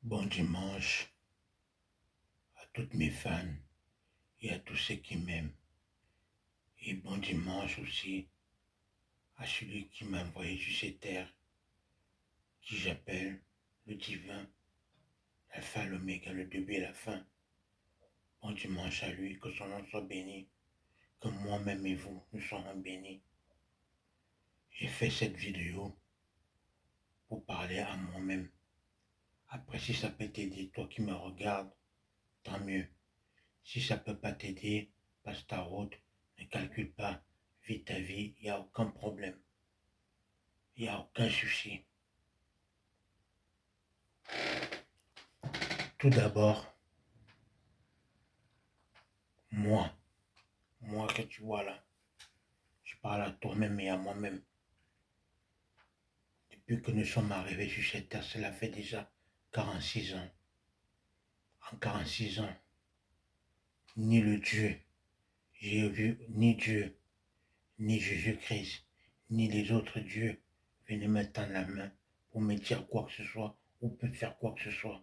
Bon dimanche à toutes mes fans et à tous ceux qui m'aiment. Et bon dimanche aussi à celui qui m'a envoyé sur cette terre, qui j'appelle le divin, l'alpha, l'oméga, le début et la fin. Bon dimanche à lui, que son nom soit béni, que moi-même et vous, nous serons bénis. J'ai fait cette vidéo pour parler à moi-même. Après, si ça peut t'aider, toi qui me regardes, tant mieux. Si ça peut pas t'aider, passe ta route, ne calcule pas, vis ta vie, il n'y a aucun problème, il n'y a aucun souci. Tout d'abord, moi, moi que tu vois là, je parle à toi-même et à moi-même. Depuis que nous sommes arrivés sur cette terre, cela fait déjà 46 ans. En 46 ans, ni le Dieu, j'ai vu ni Dieu, ni Jésus-Christ, ni les autres dieux venir me tendre la main pour me dire quoi que ce soit ou peut faire quoi que ce soit.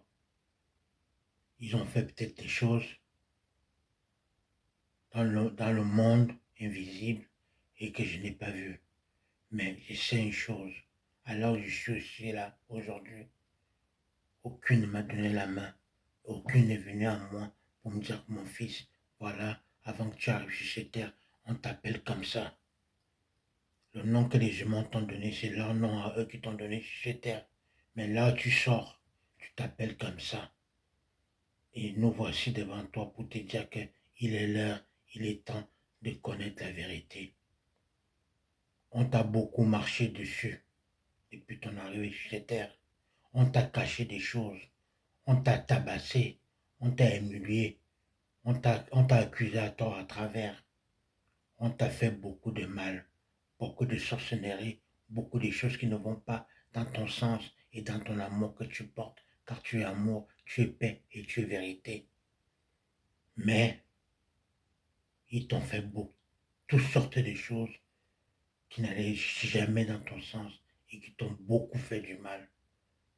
Ils ont fait peut-être des choses dans le monde invisible et que je n'ai pas vu. Mais je sais une chose, alors je suis aussi là aujourd'hui, aucune ne m'a donné la main, aucune n'est venue à moi pour me dire que mon fils, voilà, avant que tu arrives sur cette terre, on t'appelle comme ça. Le nom que les humains t'ont donné, c'est leur nom à eux qui t'ont donné sur cette terre. Mais là tu sors, tu t'appelles comme ça. Et nous voici devant toi pour te dire qu'il est l'heure, il est temps de connaître la vérité. On t'a beaucoup marché dessus depuis ton arrivée sur cette terre. On t'a caché des choses, on t'a tabassé, on t'a humilié, on t'a accusé à tort à travers. On t'a fait beaucoup de mal, beaucoup de sorcellerie, beaucoup de choses qui ne vont pas dans ton sens et dans ton amour que tu portes, car tu es amour, tu es paix et tu es vérité. Mais ils t'ont fait beaucoup, toutes sortes de choses qui n'allaient jamais dans ton sens et qui t'ont beaucoup fait du mal.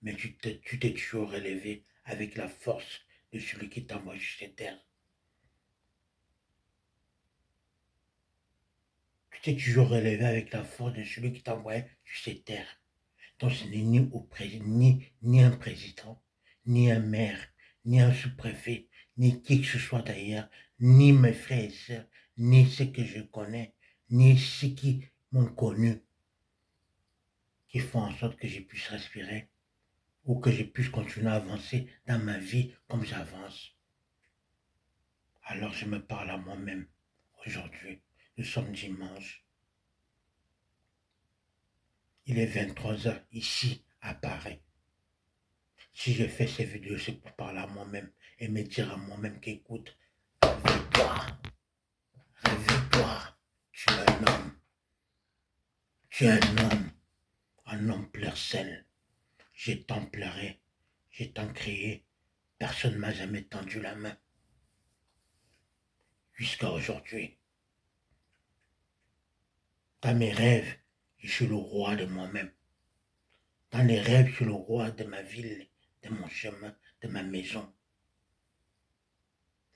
Mais tu t'es toujours relevé avec la force de celui qui t'envoie sur cette terre. Tu t'es toujours relevé avec la force de celui qui t'envoie sur cette terre. Donc ce n'est ni un président, ni un maire, ni un sous-préfet, ni qui que ce soit d'ailleurs, ni mes frères et sœurs, ni ceux que je connais, ni ceux qui m'ont connu, qui font en sorte que je puisse respirer ou que je puisse continuer à avancer dans ma vie comme j'avance. Alors je me parle à moi-même aujourd'hui. Nous sommes dimanche. Il est 23 heures ici à Paris. Si je fais ces vidéos, c'est pour parler à moi-même et me dire à moi-même qu'écoute, réveille-toi, réveille-toi, tu es un homme, tu es un homme pleure sel. Je t'en pleurais, je t'en crié, personne ne m'a jamais tendu la main. Jusqu'à aujourd'hui, dans mes rêves, je suis le roi de moi-même. Dans les rêves, je suis le roi de ma ville, de mon chemin, de ma maison.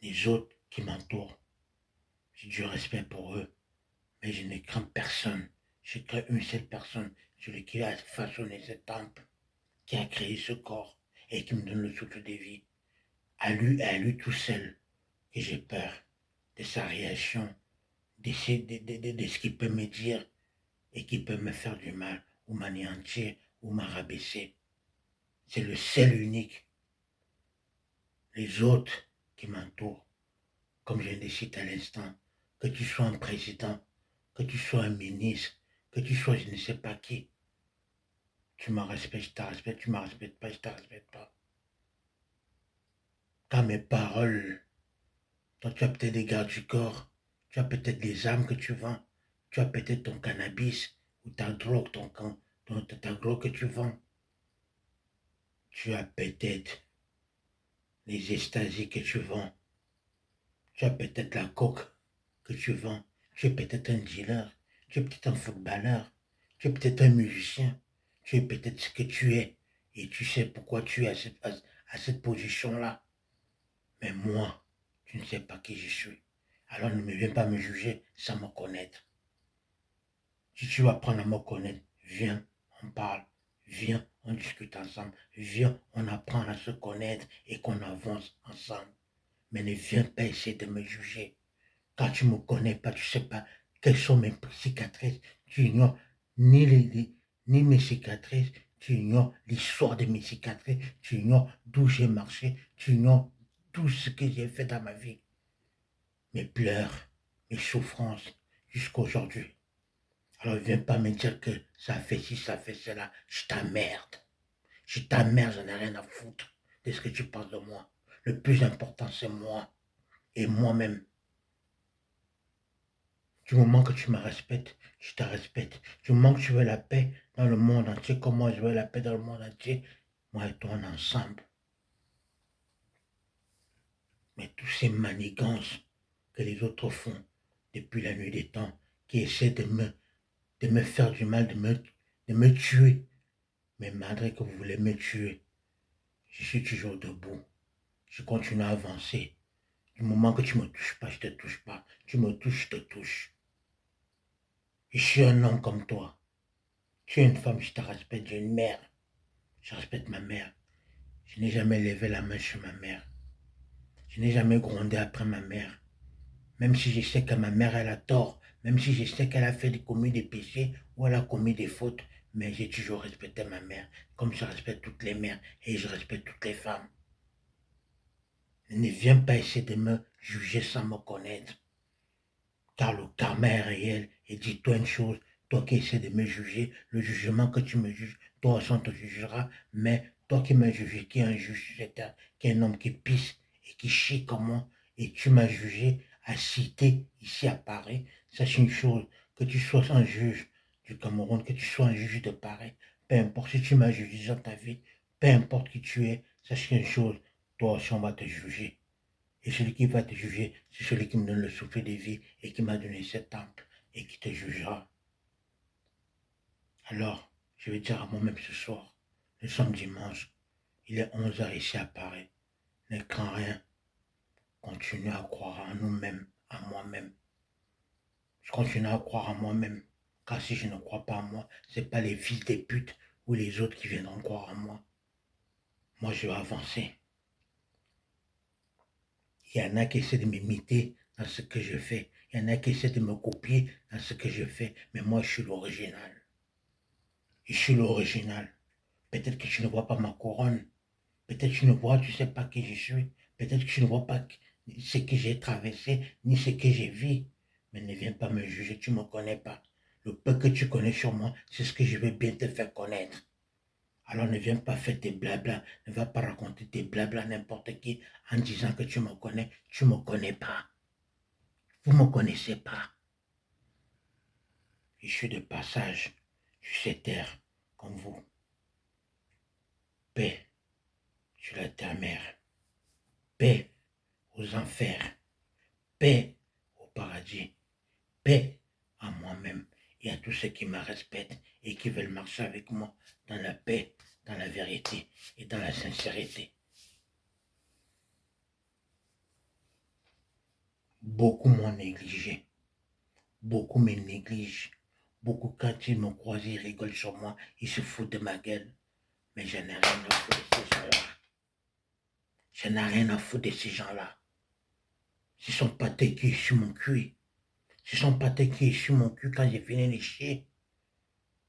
Les autres qui m'entourent, j'ai du respect pour eux, mais je ne crains personne. Je crains une seule personne, celui qui a façonné ce temple, qui a créé ce corps et qui me donne le souffle de vie. À lui tout seul que j'ai peur de sa réaction, de ce qu'il peut me dire et qui peut me faire du mal ou m'anéantir ou m'arabaisser. C'est le seul unique. Les autres qui m'entourent, comme je le cite à l'instant, que tu sois un président, que tu sois un ministre, que tu sois je ne sais pas qui, tu me respectes, je te respecte, tu ne me respectes pas, je ne te respecte pas. Car mes paroles, toi tu as peut-être des gardes du corps, tu as peut-être des armes que tu vends, tu as peut-être ton cannabis ou ta drogue, ta drogue que tu vends. Tu as peut-être les extasies que tu vends. Tu as peut-être la coke que tu vends. Tu es peut-être un dealer. Tu es peut-être un footballeur. Tu es peut-être un musicien. Tu es peut-être ce que tu es. Et tu sais pourquoi tu es à cette position-là. Mais moi, tu ne sais pas qui je suis. Alors ne me viens pas me juger sans me connaître. Si tu vas apprendre à me connaître, viens, on parle. Viens, on discute ensemble. Viens, on apprend à se connaître et qu'on avance ensemble. Mais ne viens pas essayer de me juger. Quand tu ne me connais pas, tu ne sais pas quelles sont mes cicatrices. Tu ignores ni mes cicatrices, tu ignores l'histoire de mes cicatrices, tu ignores d'où j'ai marché, tu ignores tout ce que j'ai fait dans ma vie. Mes pleurs, mes souffrances, jusqu'à aujourd'hui. Alors viens pas me dire que ça fait ci, ça fait cela. Je t'emmerde. Je t'emmerde, j'en ai rien à foutre de ce que tu penses de moi. Le plus important, c'est moi et moi-même. Du moment que tu me respectes, je te respecte. Du moment que tu veux la paix dans le monde entier, comme moi je veux la paix dans le monde entier, moi et toi on est ensemble. Mais tous ces manigances que les autres font depuis la nuit des temps, qui essaient de me faire du mal, de me tuer, mais malgré que vous voulez me tuer, je suis toujours debout. Je continue à avancer. Du moment que tu me touches pas, je te touche pas. Tu me touches, je te touche. Je suis un homme comme toi. Tu es une femme, je te respecte. J'ai une mère. Je respecte ma mère. Je n'ai jamais levé la main sur ma mère. Je n'ai jamais grondé après ma mère. Même si je sais que ma mère, elle a tort. Même si je sais qu'elle a commis des péchés ou elle a commis des fautes. Mais j'ai toujours respecté ma mère. Comme je respecte toutes les mères et je respecte toutes les femmes. Ne viens pas essayer de me juger sans me connaître. Car le karma est réel. Et dis-toi une chose, toi qui essaies de me juger, le jugement que tu me juges, toi aussi on te jugera, mais toi qui m'as jugé, qui est un juge sur cette terre, qui est un homme qui pisse et qui chie comme moi, et tu m'as jugé à Cité, ici à Paris, sache une chose, que tu sois un juge du Cameroun, que tu sois un juge de Paris, peu importe si tu m'as jugé dans ta vie, peu importe qui tu es, sache une chose, toi aussi on va te juger. Et celui qui va te juger, c'est celui qui me donne le souffle de vie et qui m'a donné cet temple et qui te jugera. Alors, je vais dire à moi-même ce soir, nous sommes dimanche, il est 11 h ici à Paris. Ne crains rien, continue à croire en nous-mêmes, en moi-même. Je continue à croire en moi-même, car si je ne crois pas en moi, ce n'est pas les fils des putes ou les autres qui viendront croire en moi. Moi, je vais avancer. Il y en a qui essaient de m'imiter dans ce que je fais. Il y en a qui essaient de me copier dans ce que je fais. Mais moi, je suis l'original. Je suis l'original. Peut-être que tu ne vois pas ma couronne. Peut-être que tu ne vois, tu ne sais pas qui je suis. Peut-être que tu ne vois pas ce que j'ai traversé, ni ce que j'ai vu. Mais ne viens pas me juger, tu ne me connais pas. Le peu que tu connais sur moi, c'est ce que je vais bien te faire connaître. Alors ne viens pas faire tes blablas, ne va pas raconter tes blablas à n'importe qui en disant que tu me connais pas. Vous ne me connaissez pas. Je suis de passage sur cette terre comme vous. Paix sur la terre mère. Paix aux enfers. Paix au paradis. Paix à moi-même et à tous ceux qui me respectent et qui veulent marcher avec moi dans la paix, dans la vérité et dans la sincérité. Beaucoup m'ont négligé. Beaucoup me négligent. Beaucoup, quand ils me croisent, ils rigolent sur moi, ils se foutent de ma gueule. Mais je n'ai rien à foutre de ces gens-là. Je n'ai rien à foutre de ces gens-là. Ce sont pas eux qui est sur mon cul. Ce sont pas eux qui est sur mon cul quand j'ai fini de chier.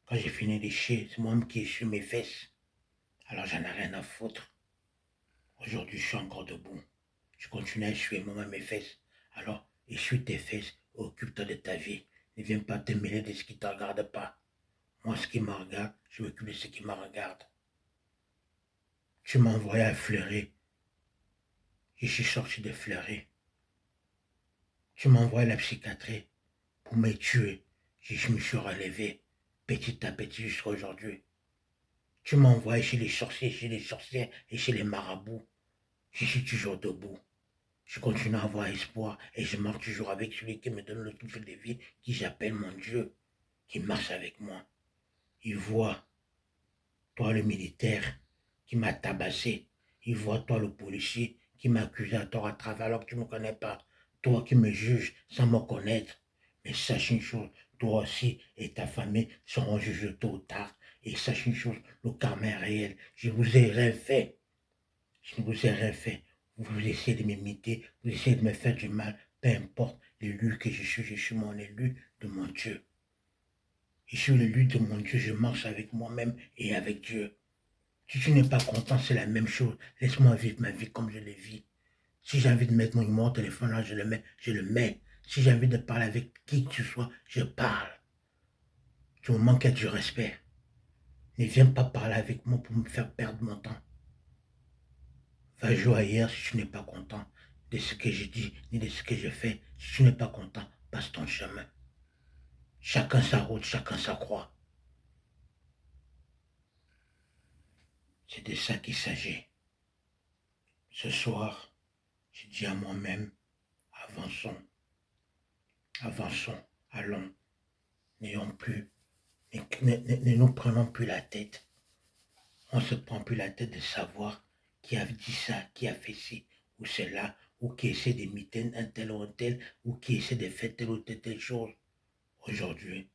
Quand j'ai fini de chier, c'est moi-même qui est sur mes fesses. Alors j'en ai rien à foutre. Aujourd'hui, je suis encore debout. Je continue à essuyer moi-même mes fesses. Alors, essuie tes fesses, occupe-toi de ta vie. Ne viens pas te mêler de ce qui ne te regarde pas. Moi, ce qui me regarde, je m'occupe de ce qui me regarde. Tu m'as envoyé à fleurer. Je suis sorti de fleurer. Tu m'as envoyé la psychiatrie pour me tuer. Je me suis relevé petit à petit jusqu'à aujourd'hui. Tu m'as envoyé chez les sorciers, chez les sorcières et chez les marabouts. Je suis toujours debout. Je continue à avoir espoir et je marche toujours avec celui qui me donne le souffle de vie, qui j'appelle mon Dieu, qui marche avec moi. Il voit, toi le militaire, qui m'a tabassé, Il voit toi le policier qui m'accuse à tort à travers alors que tu ne me connais pas. Toi qui me juges sans me connaître. Mais sache une chose, toi aussi et ta famille seront jugés tôt ou tard. Et sache une chose, le karma est réel. Je vous ai rien fait. Je ne vous ai rien fait. Vous essayez de m'imiter, vous essayez de me faire du mal. Peu importe l'élu que je suis mon élu de mon Dieu. Je suis l'élu de mon Dieu, je marche avec moi-même et avec Dieu. Si tu n'es pas content, c'est la même chose. Laisse-moi vivre ma vie comme je le vis. Si j'ai envie de mettre mon numéro de téléphone là, je le mets, je le mets. Si j'ai envie de parler avec qui que ce soit, je parle. Tu me manques du respect. Ne viens pas parler avec moi pour me faire perdre mon temps. Va jouer ailleurs si tu n'es pas content de ce que je dis ni de ce que je fais. Si tu n'es pas content, passe ton chemin. Chacun sa route, chacun sa croix. C'est de ça qu'il s'agit. Ce soir, je dis à moi-même, avançons, avançons, allons, n'ayons plus, ne nous prenons plus la tête. On ne se prend plus la tête de savoir qui a dit ça, qui a fait ci ou cela, ou qui essaie d'imiter un tel ou un tel, ou qui essaie de faire telle ou telle chose. Aujourd'hui,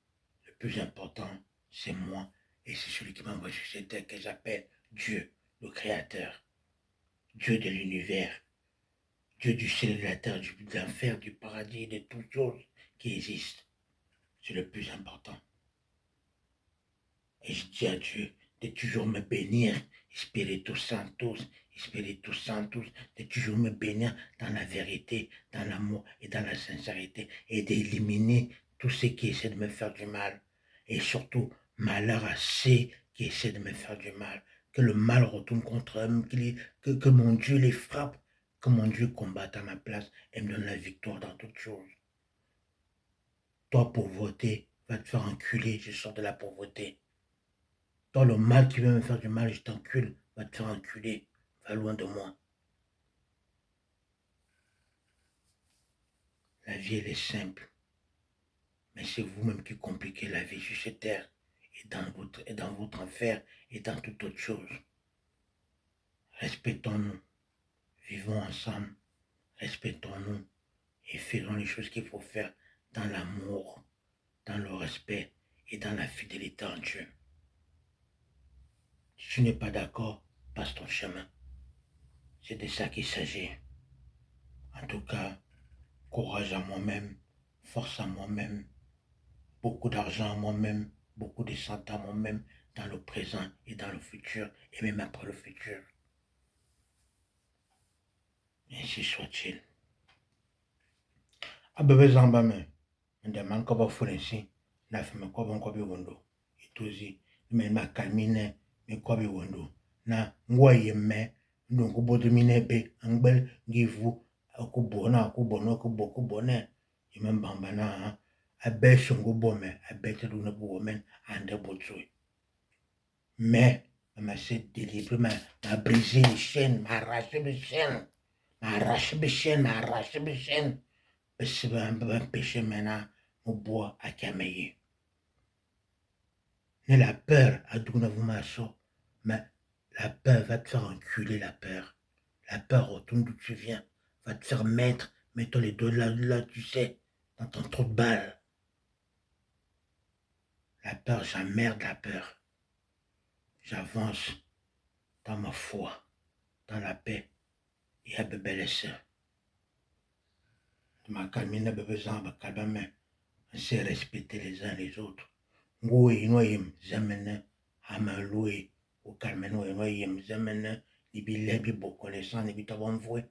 le plus important, c'est moi et c'est celui qui m'envoie sur cette terre que j'appelle Dieu, le Créateur, Dieu de l'univers, Dieu du ciel et de la terre, de l'enfer, du paradis et de toutes choses qui existent. C'est le plus important. Et je dis à Dieu de toujours me bénir, Espiritu Santos, Espiritu Santos, de toujours me bénir dans la vérité, dans l'amour et dans la sincérité, et d'éliminer tout ce qui essaie de me faire du mal. Et surtout, malheur à ceux qui essaient de me faire du mal. Que le mal retourne contre eux, que mon Dieu les frappe, que mon Dieu combatte à ma place et me donne la victoire dans toutes choses. Toi, pauvreté, va te faire enculer, je sors de la pauvreté. Toi, le mal qui veut me faire du mal, je t'encule, va te faire enculer, va loin de moi. La vie, elle est simple, mais c'est vous-même qui compliquez la vie sur cette terre, et dans votre enfer, et dans toute autre chose. Respectons-nous, vivons ensemble, respectons-nous, et faisons les choses qu'il faut faire dans l'amour, dans le respect, et dans la fidélité en Dieu. Si tu n'es pas d'accord, passe ton chemin. C'est de ça qu'il s'agit. En tout cas, courage à moi-même, force à moi-même, beaucoup d'argent à moi-même, beaucoup de santé à moi-même, dans le présent et dans le futur, et même après le futur. Ainsi soit-il. Abebe zamba me, ndaman koba fulensi, na fime koba nkobi wondo, itozi, me ma kalmine, me kobi wondo, na ngwa yemme, ndongo bodo mine be, angbel givu, akubona, akubone, yemme bamba na, abe songo bome, abe tedu na bu women, ande botsui. Mais, m'a s'est délivré, m'a brisé les chaînes, m'a arraché les chaînes, m'a arraché les chaînes, m'a arraché les chaînes. C'est un péché maintenant, au bois à Kameye. Mais la peur, à Dounavumaso, mais la peur va te faire enculer la peur. La peur retourne d'où tu viens, va te faire mettre, mets-toi les doigts là, tu sais, dans ton trou de balle. La peur, j'emmerde la peur. J'avance dans ma foi, dans la paix, et à bébé les sœurs. Ma calmine bébé zamba calme, on sait respecter les uns les autres. Ngui noyim zemene amalui ou calmeno noyim zemene libile bibo connaissant ni bitabonvoué.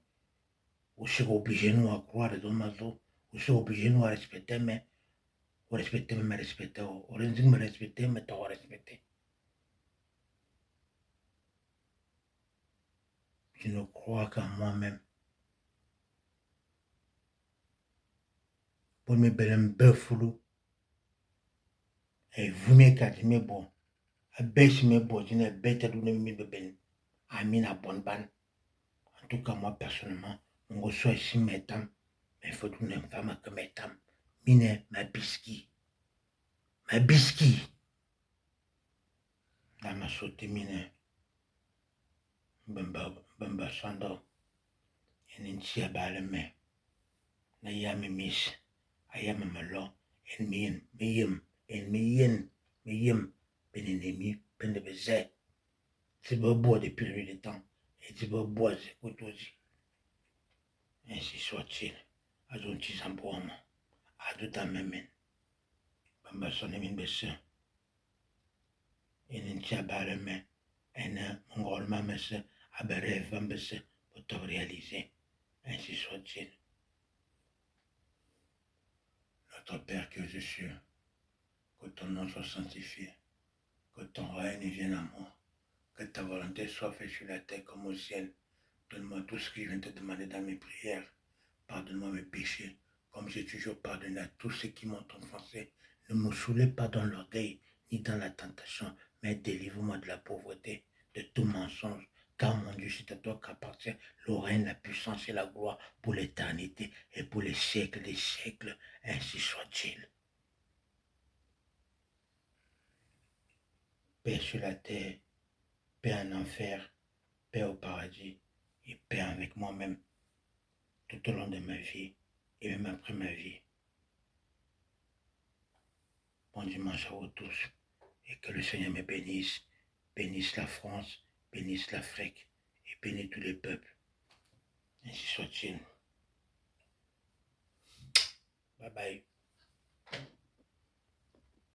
Ou c'est obligé nous à croire dans ma zo, ou c'est obligé nous à respecter mais ou respecter mais respecter ou renzing me respecter mais t'as respecter. Je ne crois qu'en moi-même. Pour me belen befoulou et vous me kadime bon. A baisse me bon, je n'ai bête de me beben. Amina bonne ban. En tout cas, moi personnellement, on reçoit ici mes dames. Mais il faut donner une femme que mes dames. Mine, ma biscuit. Ma biscuit. Dans ma sauté mine. Ben, Bamba Sando, and in Chia Balame, Nayami Miss, I am a malo, and me Benenemi, Benebeze, Tibobo depuis le temps, et Tibobo, écoute aussi. Ainsi soit-il, à ton petit zamboum, à tout ta même, Bamba Sonemin Besse, et in Chia Balame, et mon grand mamesse, à Berève, Bambesse, pour te réaliser. Ainsi soit-il. Notre Père que je suis, que ton nom soit sanctifié, que ton règne vienne à moi, que ta volonté soit faite sur la terre comme au ciel. Donne-moi tout ce que je viens de te demander dans mes prières. Pardonne-moi mes péchés, comme j'ai toujours pardonné à tous ceux qui m'ont offensé. Ne me saoulez pas dans l'orgueil, ni dans la tentation, mais délivre-moi de la pauvreté, de tout mensonge. Car mon Dieu, c'est à toi qu'appartient le règne, la puissance et la gloire pour l'éternité et pour les siècles des siècles. Ainsi soit-il. Paix sur la terre, paix en enfer, paix au paradis et paix avec moi-même tout au long de ma vie et même après ma vie. Bon dimanche à vous tous et que le Seigneur me bénisse, bénisse la France, bénisse l'Afrique et bénisse tous les peuples. Ainsi soit-il. Bye bye.